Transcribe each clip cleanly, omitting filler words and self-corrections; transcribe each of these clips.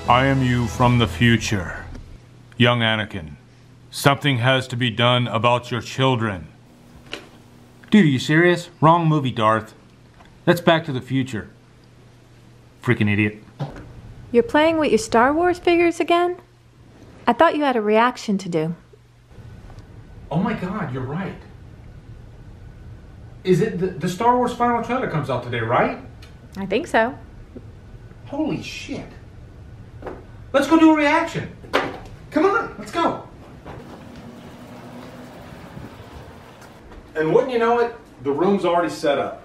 I am you from the future. Young Anakin, something has to be done about your children. Dude, are you serious? Wrong movie, Darth. That's Back to the Future. Freaking idiot. You're playing with your Star Wars figures again? I thought you had a reaction to do. Oh my God, you're right. Is it the Star Wars final trailer comes out today, right? I think so. Holy shit. Let's go do a reaction. Come on, let's go. And wouldn't you know it, the room's already set up.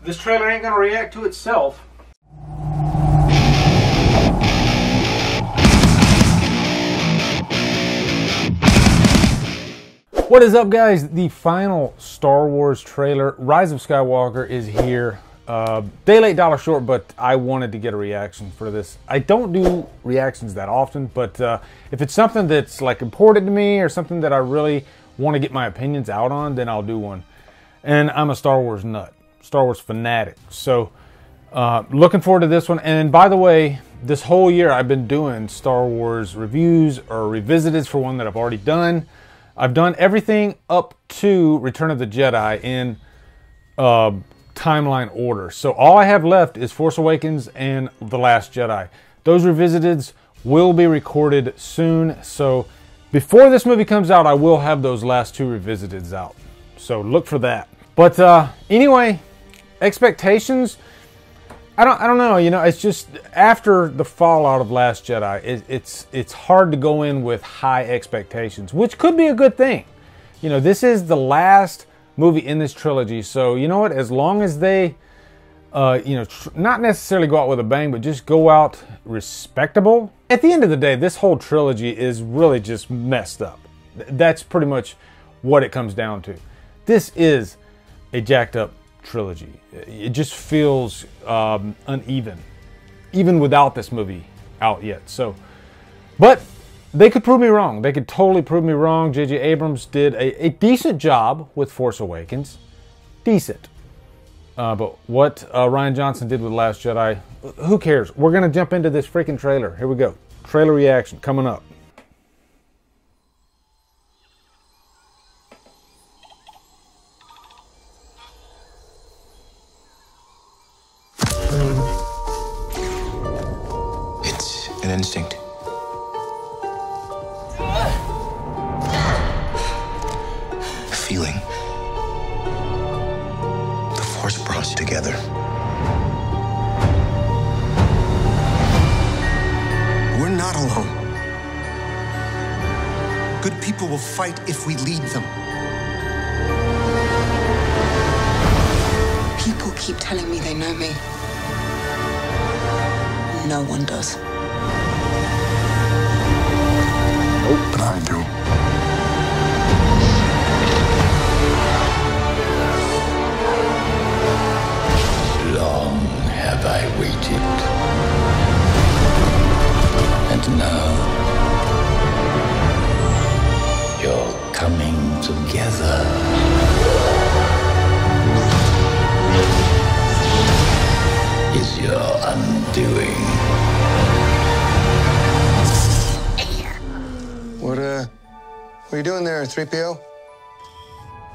This trailer ain't gonna react to itself. What is up, guys? The final Star Wars trailer, Rise of Skywalker, is here. Day late, dollar short, but I wanted to get a reaction for this. I don't do reactions that often, but if it's something that's like important to me or something that I really want to get my opinions out on, then I'll do one. And I'm a Star Wars nut, Star Wars fanatic. So looking forward to this one. And by the way, this whole year I've been doing Star Wars reviews or revisiteds for one that I've already done. I've done everything up to Return of the Jedi in timeline order. So all I have left is Force Awakens and The Last Jedi. Those revisiteds will be recorded soon. So before this movie comes out, I will have those last two revisiteds out. So look for that. But anyway, expectations, I don't know, you know, it's just after the fallout of Last Jedi, it's hard to go in with high expectations, which could be a good thing. You know, this is the last movie in this trilogy, so you know what, as long as they you know, not necessarily go out with a bang, but just go out respectable. At the end of the day, this whole trilogy is really just messed up. That's pretty much what it comes down to. This is a jacked up trilogy. It just feels uneven, even without this movie out yet. So, but they could prove me wrong. They could totally prove me wrong. J.J. Abrams did a decent job with Force Awakens. Decent. But what Rian Johnson did with Last Jedi, who cares? We're going to jump into this freaking trailer. Here we go. Trailer reaction coming up. It's an instinct. Feeling. The Force brought us together. We're not alone. Good people will fight if we lead them. People keep telling me they know me. No one does. Oh, but I do. Long have I waited, and now you're coming together. Is your undoing. What are you doing there, 3PO?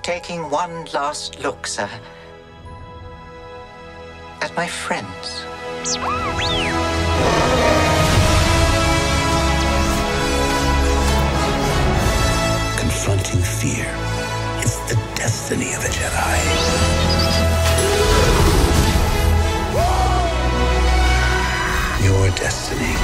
Taking one last look, sir, at my friends. Confronting fear is the destiny of a Jedi. Your destiny.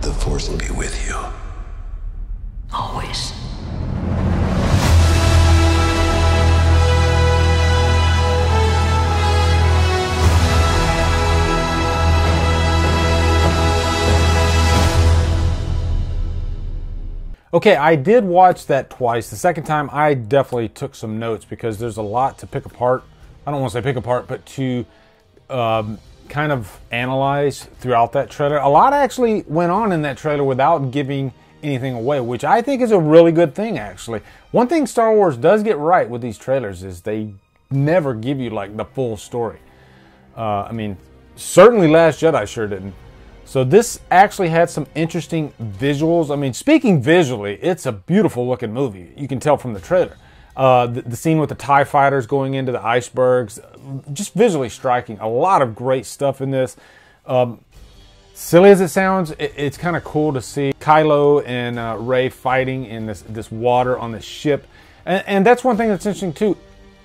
The Force will be with you. Always. Okay, I did watch that twice. The second time, I definitely took some notes because there's a lot to pick apart. I don't want to say pick apart, but to kind of analyze throughout that trailer. A lot actually went on in that trailer without giving anything away, which I think is a really good thing, actually. One thing Star Wars does get right with these trailers is they never give you like the full story. I mean, certainly Last Jedi sure didn't. So this actually had some interesting visuals. I mean, speaking visually, it's a beautiful looking movie. You can tell from the trailer. The scene with the TIE fighters going into the icebergs, just visually striking. A lot of great stuff in this. Silly as it sounds, it's kind of cool to see Kylo and Rey fighting in this water on this ship. And that's one thing that's interesting too.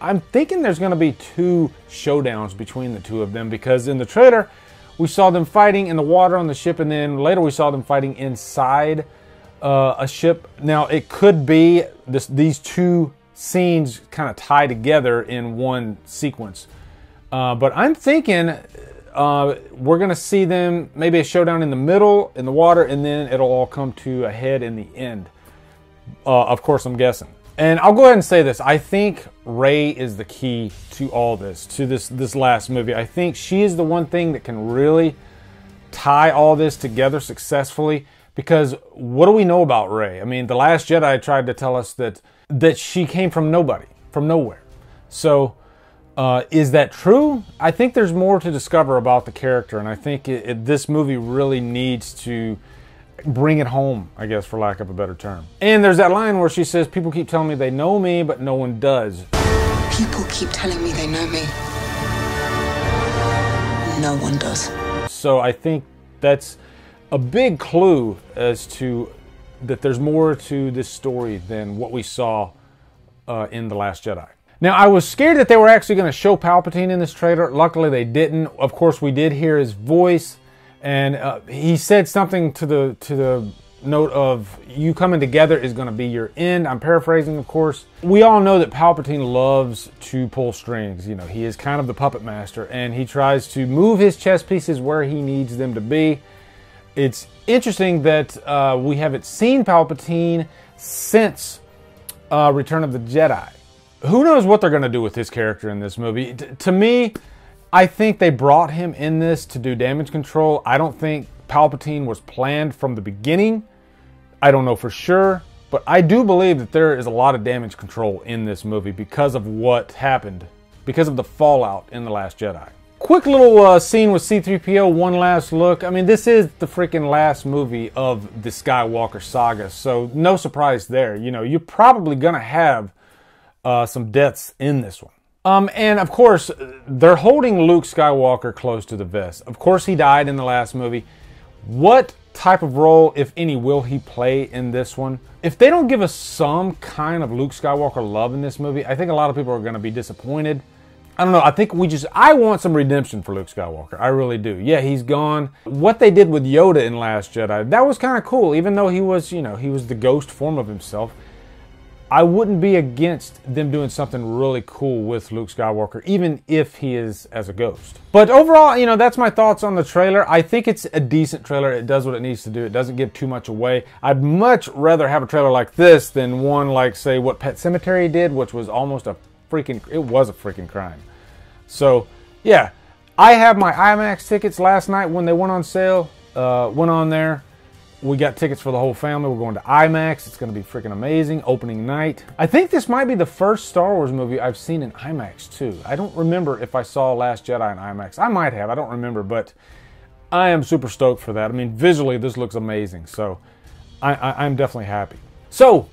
I'm thinking there's going to be 2 showdowns between the 2 of them, because in the trailer we saw them fighting in the water on the ship, and then later we saw them fighting inside a ship. Now it could be these 2 scenes kind of tie together in one sequence. But I'm thinking we're going to see them, maybe a showdown in the middle, in the water, and then it'll all come to a head in the end. Of course, I'm guessing. And I'll go ahead and say this. I think Rey is the key to all this, to this last movie. I think she is the one thing that can really tie all this together successfully. Because what do we know about Rey? I mean, The Last Jedi tried to tell us that she came from nobody, from nowhere. So, is that true? I think there's more to discover about the character, and I think this movie really needs to bring it home, I guess, for lack of a better term. And there's that line where she says, people keep telling me they know me, but no one does. People keep telling me they know me. No one does. So I think that's a big clue as to that there's more to this story than what we saw in The Last Jedi. Now, I was scared that they were actually going to show Palpatine in this trailer. Luckily, they didn't. Of course, we did hear his voice, and he said something to the note of, you coming together is going to be your end. I'm paraphrasing, of course. We all know that Palpatine loves to pull strings. You know, he is kind of the puppet master, and he tries to move his chess pieces where he needs them to be. It's interesting that we haven't seen Palpatine since Return of the Jedi. Who knows what they're going to do with his character in this movie? To me, I think they brought him in this to do damage control. I don't think Palpatine was planned from the beginning. I don't know for sure, but I do believe that there is a lot of damage control in this movie because of what happened, because of the fallout in The Last Jedi. Quick little scene with C-3PO, one last look. I mean, this is the freaking last movie of the Skywalker saga, so no surprise there. You know, you're probably going to have some deaths in this one. And of course, they're holding Luke Skywalker close to the vest. Of course, he died in the last movie. What type of role, if any, will he play in this one? If they don't give us some kind of Luke Skywalker love in this movie, I think a lot of people are going to be disappointed. I don't know, I think I want some redemption for Luke Skywalker. I really do. Yeah, he's gone. What they did with Yoda in Last Jedi, that was kind of cool. Even though he was, you know, he was the ghost form of himself. I wouldn't be against them doing something really cool with Luke Skywalker, even if he is as a ghost. But overall, you know, that's my thoughts on the trailer. I think it's a decent trailer. It does what it needs to do. It doesn't give too much away. I'd much rather have a trailer like this than one like, say, what Pet Sematary did, which was almost a freaking crime. So, yeah. I have my IMAX tickets last night when they went on sale. Went on there. We got tickets for the whole family. We're going to IMAX. It's going to be freaking amazing. Opening night. I think this might be the first Star Wars movie I've seen in IMAX too. I don't remember if I saw Last Jedi in IMAX. I might have. I don't remember, but I am super stoked for that. I mean, visually, this looks amazing. So I'm definitely happy. So,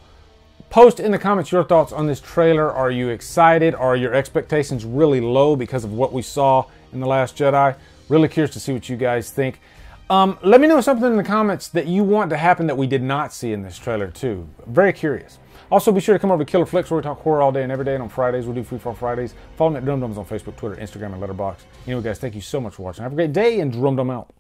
post in the comments your thoughts on this trailer. Are you excited? Are your expectations really low because of what we saw in The Last Jedi? Really curious to see what you guys think. Let me know something in the comments that you want to happen that we did not see in this trailer too. Very curious. Also, be sure to come over to Killer Flicks where we talk horror all day and every day. And on Fridays, we'll do Free for Fridays. Follow me at Drumdums on Facebook, Twitter, Instagram, and Letterboxd. Anyway, guys, thank you so much for watching. Have a great day, and Drumdum out.